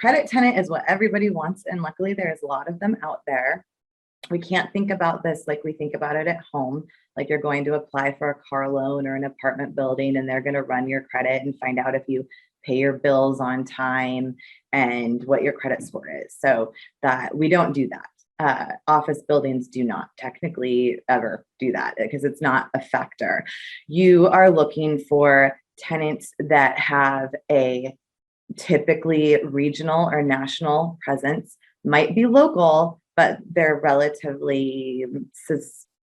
credit tenant is what everybody wants. And luckily there's a lot of them out there. We can't think about this like we think about it at home. Like you're going to apply for a car loan or an apartment building and they're going to run your credit and find out if you pay your bills on time and what your credit score is. So that we don't do that. Office buildings do not technically ever do that because it's not a factor. You are looking for tenants that have a typically regional or national presence, might be local, but they're relatively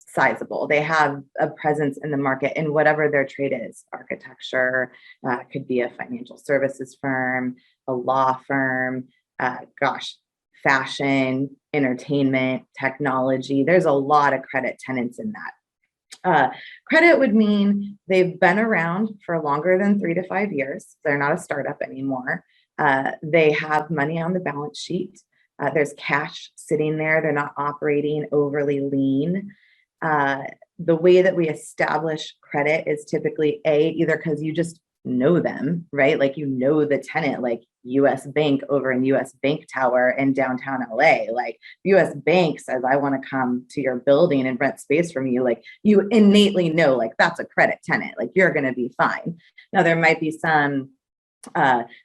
sizable. They have a presence in the market in whatever their trade is. Architecture, could be a financial services firm, a law firm, fashion, entertainment, technology. There's a lot of credit tenants in that. Credit would mean they've been around for longer than 3 to 5 years. They're not a startup anymore. They have money on the balance sheet. There's cash sitting there. They're not operating overly lean. The way that we establish credit is typically either because you just know them, right? Like you know the tenant, like US Bank over in US Bank Tower in downtown LA. Like US Bank says, I want to come to your building and rent space from you. Like you innately know, like that's a credit tenant, like you're going to be fine. Now there might be some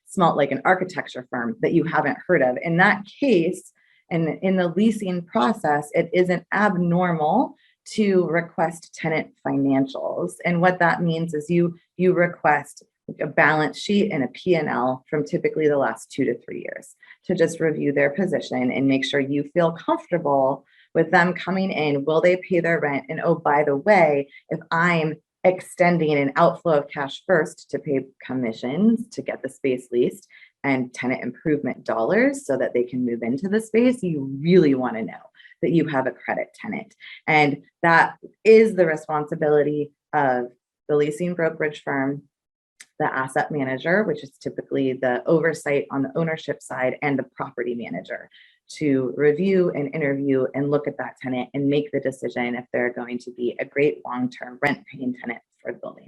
small, like an architecture firm that you haven't heard of. In that case, and in the leasing process, it isn't abnormal to request tenant financials. And what that means is you request a balance sheet and a P&L from typically the last 2 to 3 years to just review their position and make sure you feel comfortable with them coming in. Will they pay their rent? And oh, by the way, if I'm extending an outflow of cash first to pay commissions to get the space leased and tenant improvement dollars so that they can move into the space, you really want to know that you have a credit tenant. And that is the responsibility of the leasing brokerage firm, the asset manager, which is typically the oversight on the ownership side, and the property manager to review and interview and look at that tenant and make the decision if they're going to be a great long-term rent-paying tenant for the building.